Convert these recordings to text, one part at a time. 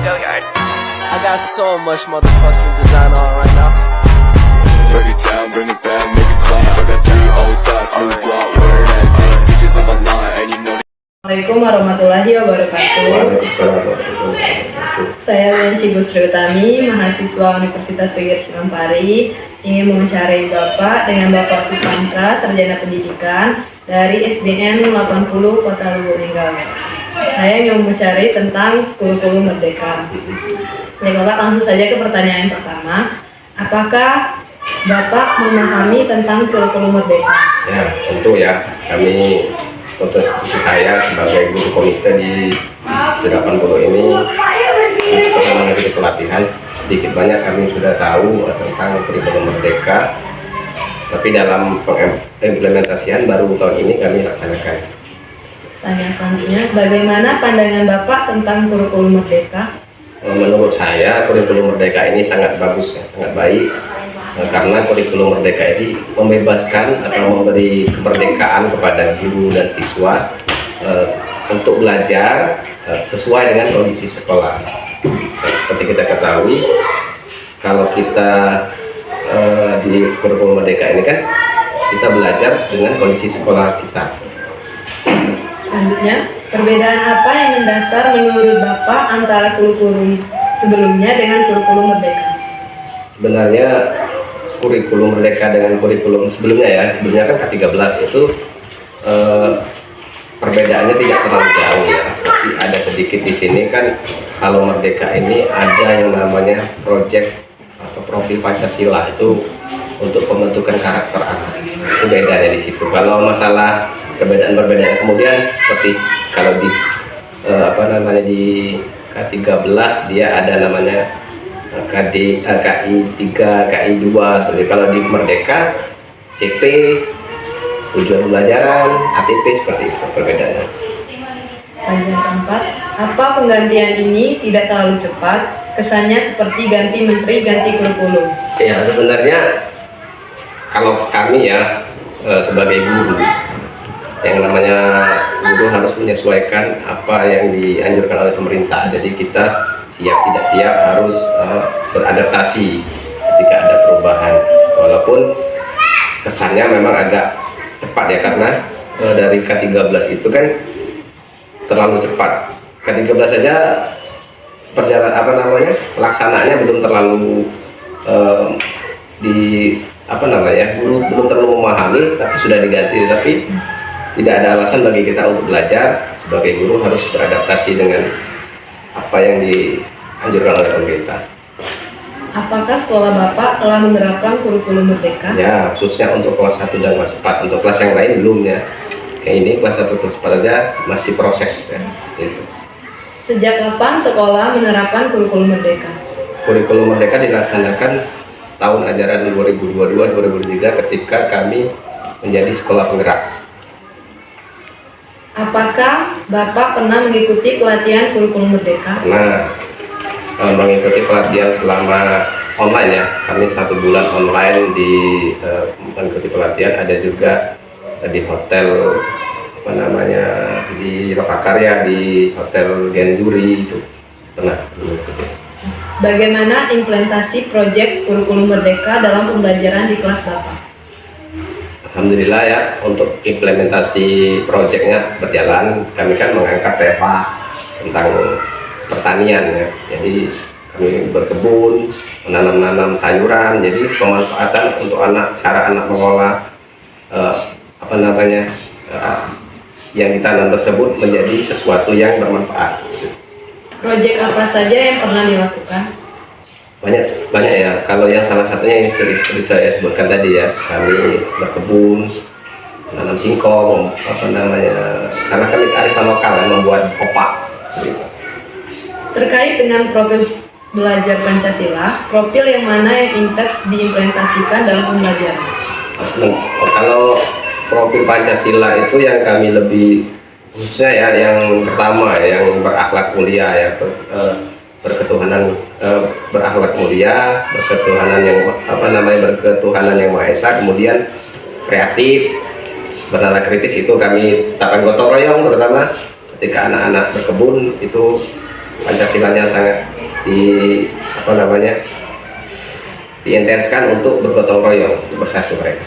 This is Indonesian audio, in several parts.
I got so much motherfucking design on right now. Break it down, bring it back, make it clap. I got 3 old thoughts, new block, where that thing. Bitches on my line, and you know. Assalamualaikum warahmatullahi wabarakatuh. Saya Lenci Gusri Utami, mahasiswa Universitas PGRI Sinampari, ingin mewawancarai Bapak dengan Bapak Supantra, Sarjana Pendidikan dari SDN 80 Kota Lubuk-Linggau. Saya ingin mewawancarai tentang kurikulum Merdeka. Ya Bapak, langsung saja ke pertanyaan pertama. Apakah Bapak memahami tentang kurikulum Merdeka? Ya, tentu ya. Untuk saya sebagai guru komite di SD80 ini setelah mengikuti pelatihan, sedikit banyak kami sudah tahu tentang kurikulum Merdeka, tapi dalam pengimplementasian baru tahun ini kami laksanakan. Tanya selanjutnya, bagaimana pandangan Bapak tentang kurikulum Merdeka? Menurut saya kurikulum Merdeka ini sangat bagus, sangat baik, karena kurikulum Merdeka ini membebaskan atau memberi kemerdekaan kepada guru dan siswa untuk belajar sesuai dengan kondisi sekolah. Seperti kita ketahui, kalau kita di kurikulum Merdeka ini kan kita belajar dengan kondisi sekolah kita. Selanjutnya, perbedaan apa yang mendasar menurut Bapak antara kurikulum sebelumnya dengan kurikulum Merdeka? Sebenarnya kurikulum Merdeka dengan kurikulum sebelumnya ya, sebelumnya kan K13 itu perbedaannya tidak terlalu jauh ya, tapi ada sedikit di sini kan. Kalau Merdeka ini ada yang namanya project atau profil Pancasila, itu untuk pembentukan karakter anak, itu bedanya di situ. Kalau masalah perbedaan kemudian seperti kalau di di K13 dia ada namanya KI 3, KI 2, seperti kalau di Merdeka CP, tujuan pembelajaran, ATP, seperti itu perbedaannya. Pertanyaan keempat, apa penggantian ini tidak terlalu cepat? Kesannya seperti ganti menteri, ganti kurikulum. Ya sebenarnya kalau kami ya sebagai guru, yang namanya guru harus menyesuaikan apa yang dianjurkan oleh pemerintah. Jadi kita siap tidak siap harus beradaptasi ketika ada perubahan. Walaupun kesannya memang agak cepat ya, karena dari K13 itu kan terlalu cepat. K13 saja perjalanan pelaksanaannya belum terlalu guru belum terlalu memahami, tapi sudah diganti. Tapi tidak ada alasan bagi kita untuk belajar. Sebagai guru harus beradaptasi dengan apa yang dianjurkan oleh pemerintah. Apakah sekolah Bapak telah menerapkan kurikulum Merdeka? Ya, khususnya untuk kelas 1 dan kelas 4. Untuk kelas yang lain belum ya. Kayak ini kelas 1 kelas 4 aja masih proses ya. Gitu. Sejak kapan sekolah menerapkan kurikulum Merdeka? Kurikulum Merdeka dilaksanakan tahun ajaran 2022-2023 ketika kami menjadi sekolah penggerak. Apakah Bapak pernah mengikuti pelatihan kurikulum Merdeka? Karena mengikuti pelatihan selama online ya, kami 1 bulan online mengikuti pelatihan. Ada juga di hotel di Lokakarya, di hotel Genzuri, itu pernah mengikuti. Bagaimana implementasi proyek kurikulum Merdeka dalam pembelajaran di kelas Bapak? Alhamdulillah ya, untuk implementasi proyeknya berjalan. Kami kan mengangkat tema tentang pertanian ya, jadi kami berkebun, menanam sayuran. Jadi pemanfaatan untuk cara anak mengolah yang ditanam tersebut menjadi sesuatu yang bermanfaat. Proyek apa saja yang pernah dilakukan? Banyak ya. Kalau yang salah satunya yang seperti saya sebutkan tadi ya, kami berkebun, menanam singkong, karena kami kearifan lokal yang membuat opak gitu. Terkait dengan profil belajar Pancasila, profil yang mana yang intens diimplementasikan dalam pembelajaran? Kalau profil Pancasila itu yang kami lebih khususnya ya, yang pertama yang berakhlak mulia ya, berakhlak mulia, berketuhanan yang Maha Esa, kemudian kreatif, bernalar kritis. Itu kami tetapkan gotong royong, terutama ketika anak-anak berkebun, itu Pancasilanya sangat di apa namanya diintenskan untuk bergotong royong, untuk bersatu mereka.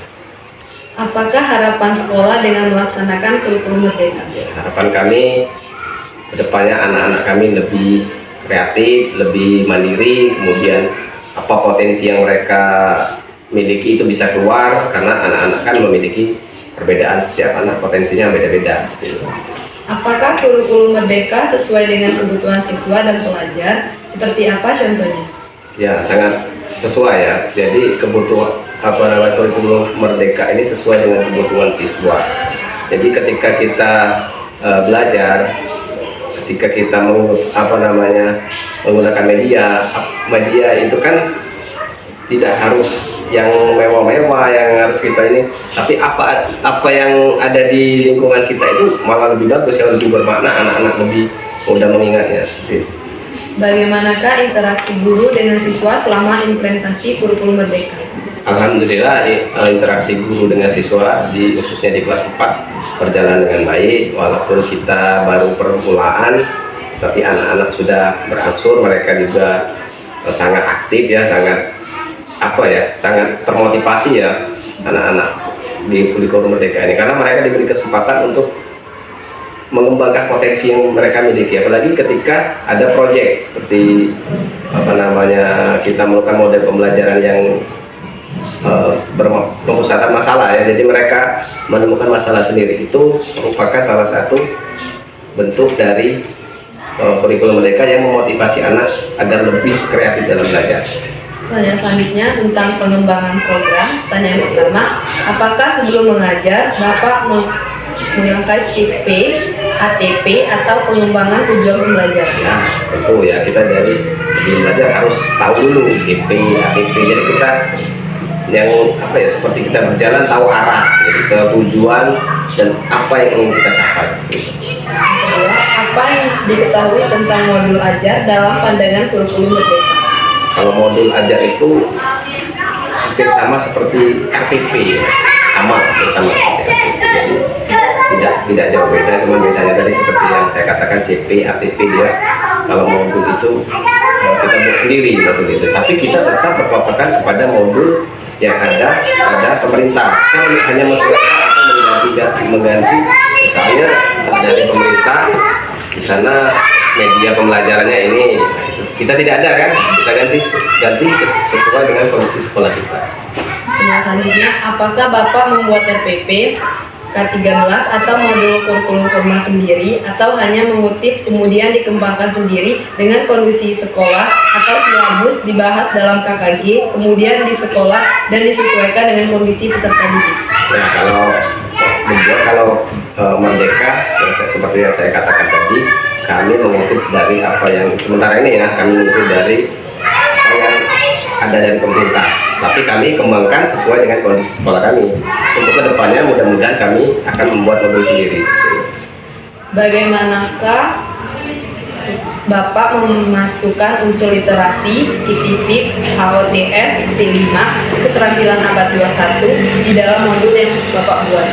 Apakah harapan sekolah dengan melaksanakan kurikulum merdeka? Ya, harapan kami kedepannya anak-anak kami lebih kreatif, lebih mandiri, kemudian apa potensi yang mereka miliki itu bisa keluar, karena anak-anak kan memiliki perbedaan, setiap anak potensinya beda-beda. Apakah kurikulum merdeka sesuai dengan kebutuhan siswa dan pelajar? Seperti apa contohnya? Ya, sangat sesuai ya. Jadi kebutuhan kurikulum merdeka ini sesuai dengan kebutuhan siswa. Jadi ketika kita belajar, ketika kita menggunakan media itu kan tidak harus yang mewah-mewah yang harus kita ini, tapi apa yang ada di lingkungan kita itu malah lebih bagus, yang lebih bermakna, anak-anak lebih mudah mengingatnya. Bagaimanakah interaksi guru dengan siswa selama implementasi kurikulum merdeka? Alhamdulillah interaksi guru dengan siswa khususnya di kelas 4 berjalan dengan baik, walaupun kita baru permulaan, tapi anak-anak sudah berangsur, mereka juga sangat aktif ya, sangat termotivasi ya anak-anak di kurikulum merdeka ini, karena mereka diberi kesempatan untuk mengembangkan potensi yang mereka miliki, apalagi ketika ada proyek seperti kita melakukan model pembelajaran yang pemusatan masalah ya. Jadi mereka menemukan masalah sendiri, itu merupakan salah satu bentuk dari kurikulum merdeka yang memotivasi anak agar lebih kreatif dalam belajar. Pertanyaan selanjutnya tentang pengembangan program. Pertanyaan pertama, apakah sebelum mengajar Bapak menggunakan CP, ATP atau pengembangan tujuan pembelajaran? Nah, tentu ya, kita dari sebelum belajar harus tahu dulu CP, ATP. Jadi kita seperti kita berjalan tahu arah, jadi ke tujuan dan apa yang ingin kita capai. Kedua, apa yang diketahui tentang modul ajar dalam pandangan kurikulum merdeka? Kalau modul ajar itu hampir sama seperti RPP, sama seperti RPP. Jadi tidak jauh beda, cuma bedanya tadi seperti yang saya katakan CP, ATP dia. Kalau modul itu kita buat sendiri modul itu, tapi kita tetap berpatokan kepada modul yang ada pada pemerintah. Kan hanya atau mengganti misalnya dari pemerintah di sana media pembelajarannya ini, kita tidak ada kan, kita ganti sesuai dengan kondisi sekolah kita. Selanjutnya, apakah Bapak membuat RPP K13 atau modul kurikulum formal sendiri, atau hanya mengutip kemudian dikembangkan sendiri dengan kondisi sekolah, atau silabus dibahas dalam KKG kemudian di sekolah dan disesuaikan dengan kondisi peserta didik? Nah, kalau merdeka seperti yang saya katakan tadi, kami mengutip dari apa yang sementara ini ya, kami mengutip dari apa yang ada dari pemerintah, tapi kami kembangkan sesuai dengan kondisi sekolah kami. Untuk kedepannya mudah-mudahan kami akan membuat modul sendiri. Bagaimanakah Bapak memasukkan unsur literasi, scientific, HOTS, P5, keterampilan abad 21 di dalam modul yang Bapak buat?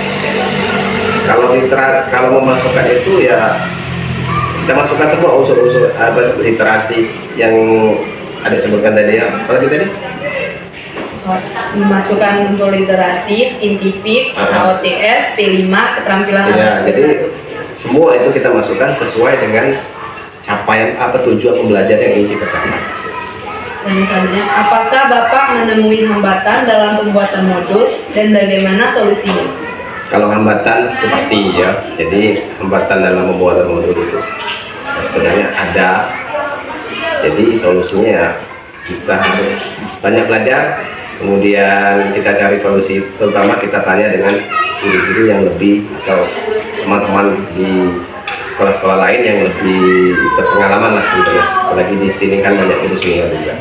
Kalau memasukkan itu ya kita masukkan semua unsur-unsur literasi yang ada sebutkan tadi ya. Apa lagi tadi? Memasukkan unsur literasi, scientific, HOTS, P5, keterampilan abad 21. Jadi semua itu kita masukkan sesuai dengan capaian tujuan pembelajaran yang ingin kita capai. Selanjutnya, apakah Bapak menemui hambatan dalam pembuatan modul dan bagaimana solusinya? Kalau hambatan itu pasti ya. Jadi hambatan dalam pembuatan modul itu sebenarnya ada. Jadi solusinya ya kita harus banyak belajar, kemudian kita cari solusi, terutama kita tanya dengan guru-guru yang lebih atau teman-teman di sekolah-sekolah lain yang lebih berpengalaman lah gitu ya. Apalagi di sini kan banyak guru senior juga.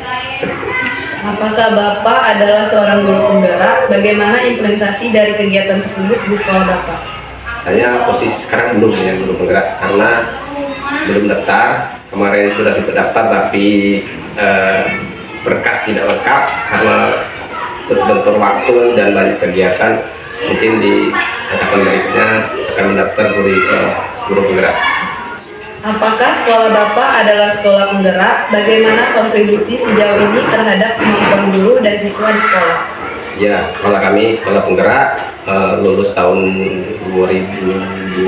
Apakah Bapak adalah seorang guru penggerak? Bagaimana implementasi dari kegiatan tersebut di sekolah Bapak? Saya posisi sekarang belum ya guru penggerak, karena belum daftar. Kemarin sudah sempat daftar tapi berkas tidak lengkap karena bentur waktu dan banyak kegiatan. Mungkin di angkatan berikutnya akan mendaftar guru penggerak. Apakah sekolah Bapak adalah sekolah penggerak? Bagaimana kontribusi sejauh ini terhadap kemampuan guru dan siswa di sekolah? Ya, sekolah kami sekolah penggerak, lulus tahun 2021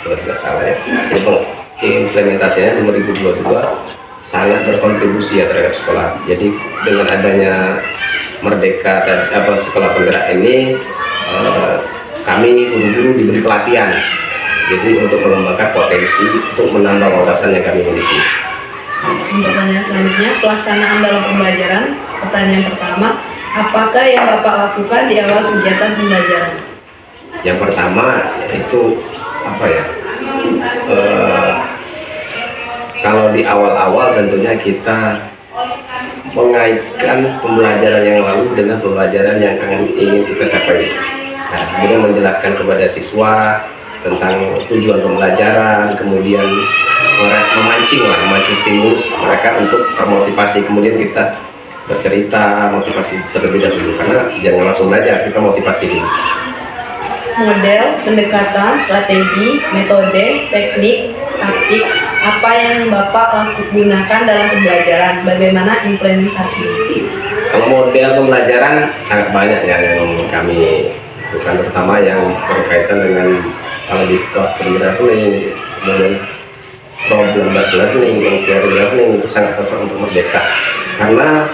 kalau tidak salah ya. Jadi implementasinya 2022 sangat berkontribusi ya terhadap sekolah. Jadi dengan adanya Merdeka dan sekolah penggerak ini, kami guru-guru diberi pelatihan. Jadi untuk mengembangkan potensi untuk menambah wawasan yang kami miliki. Untuk pertanyaan selanjutnya, pelaksanaan dalam pembelajaran. Pertanyaan pertama, apakah yang Bapak lakukan di awal kegiatan pembelajaran? Yang pertama yaitu apa ya? Kalau di awal-awal tentunya kita mengaitkan pembelajaran yang lalu dengan pembelajaran yang ingin kita capai. Nah, kemudian menjelaskan kepada siswa tentang tujuan pembelajaran, kemudian memancing stimulus mereka untuk termotivasi. Kemudian kita bercerita motivasi terlebih dahulu, karena jangan langsung belajar, kita motivasi dulu. Model, pendekatan, strategi, metode, teknik, taktik, apa yang Bapak gunakan dalam pembelajaran? Bagaimana implementasi? Kalau model pembelajaran sangat banyak ya yang kami bukan, terutama yang berkaitan dengan kalau discovery learning, kemudian problem based learning, theory learning itu sangat cocok untuk Merdeka, karena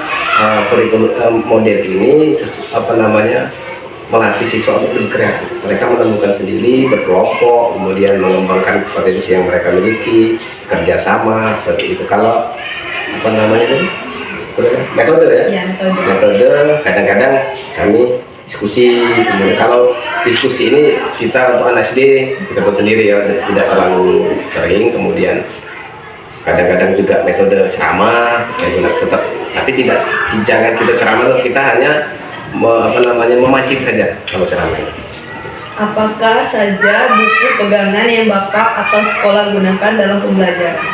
kurikulum model ini melatih siswa untuk lebih kreatif. Mereka menemukan sendiri, berkelompok, kemudian mengembangkan potensi yang mereka miliki, kerjasama seperti itu. Kalau metode ya, metode kadang-kadang kami diskusi. Kemudian kalau diskusi ini kita untuk anak SD kita buat sendiri ya, tidak terlalu sering. Kemudian kadang-kadang juga metode ceramah ya, tetap, tapi jangan kita ceramah, kita hanya memancing saja kalau ceramah. Apakah saja buku pegangan yang Bapak atau sekolah gunakan dalam pembelajaran?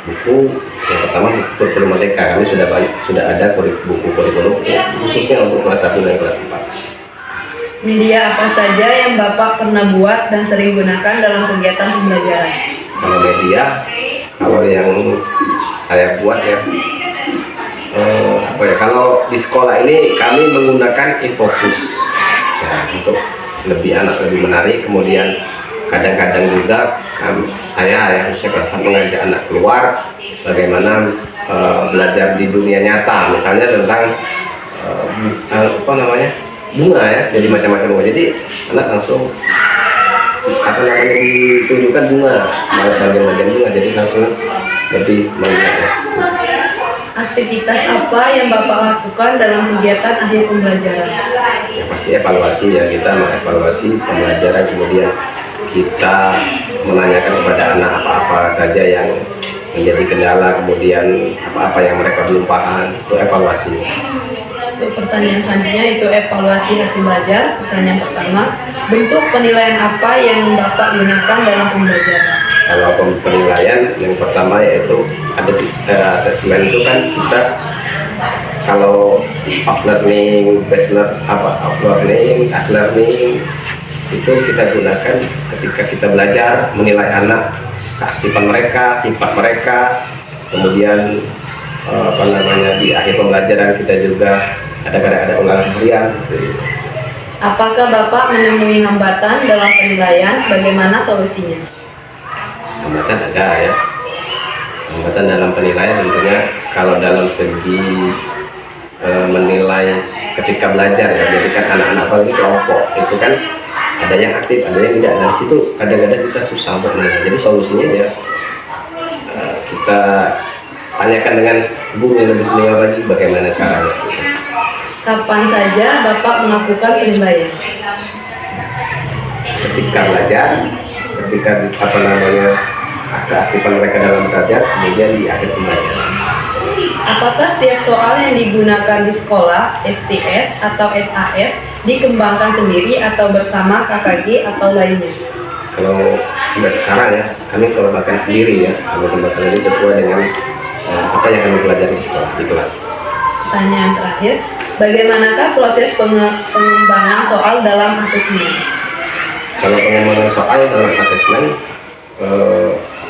Buku yang pertama kurikulum Merdeka, kami sudah ada buku kurikulum khususnya untuk kelas 1 dan kelas 4. Media apa saja yang Bapak pernah buat dan sering gunakan dalam kegiatan pembelajaran? Kalau media, kalau yang saya buat ya, kalau di sekolah ini kami menggunakan infocus ya, untuk anak lebih menarik. Kemudian kadang-kadang juga saya mengajak anak keluar bagaimana belajar di dunia nyata, misalnya tentang bunga ya, jadi macam-macam bunga. Jadi anak langsung ditunjukkan bunga, bagian-bagian bunga, jadi langsung lebih melihatnya. Aktivitas apa yang Bapak lakukan dalam kegiatan akhir pembelajaran? Ya pasti evaluasi ya, kita mengevaluasi pembelajaran, kemudian kita menanyakan kepada anak apa-apa saja yang menjadi kendala, kemudian apa-apa yang mereka belum paham, itu evaluasi. Untuk pertanyaan selanjutnya itu evaluasi hasil belajar. Pertanyaan pertama, bentuk penilaian apa yang Bapak gunakan dalam pembelajaran? Kalau penilaian yang pertama yaitu ada asesmen, itu kan kita kalau off learning, base learning, as learning itu kita gunakan ketika kita belajar menilai anak, keaktifan mereka, sifat mereka, kemudian di akhir pembelajaran kita juga ada ulangan harian. Apakah Bapak menemui hambatan dalam penilaian? Bagaimana solusinya? Hambatan ada ya. Hambatan dalam penilaian tentunya kalau dalam segi menilai ketika belajar ya, jadi kan anak-anak apalagi kelompok itu kan ada yang aktif, ada yang tidak. Nah, di situ kadang-kadang kita susah untuk menilai. Jadi solusinya ya kita tanyakan dengan guru yang lebih senior lagi bagaimana caranya. Kapan saja Bapak melakukan penilaian? Ketika belajar, ketika keaktifan mereka dalam belajar, kemudian di akhir pembelajaran. Apakah setiap soal yang digunakan di sekolah, STS atau SAS, dikembangkan sendiri atau bersama KKG atau lainnya? Kalau sampai sekarang ya, kami kembangkan sendiri ya, kami kembangkan sendiri sesuai dengan apa yang kami pelajari di sekolah, di kelas. Pertanyaan terakhir, bagaimanakah proses pengembangan soal dalam asesmen? Kalau pengembangan soal dalam asesmen,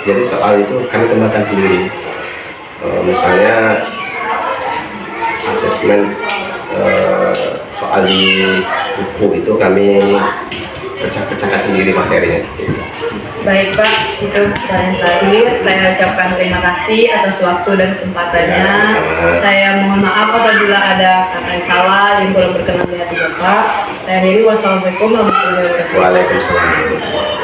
Jadi soal itu kami kembangkan sendiri. Misalnya asesmen soal di buku itu kami pecah-pecahkan sendiri materinya. Baik Pak, itu pertanyaan terakhir. Saya ucapkan terima kasih atas waktu dan kesempatannya. Ya, sama-sama. Saya mohon maaf apabila ada kata yang salah yang kurang berkenan di hati Bapak. Saya akhiri, wassalamualaikum warahmatullahi wabarakatuh. Waalaikumsalam.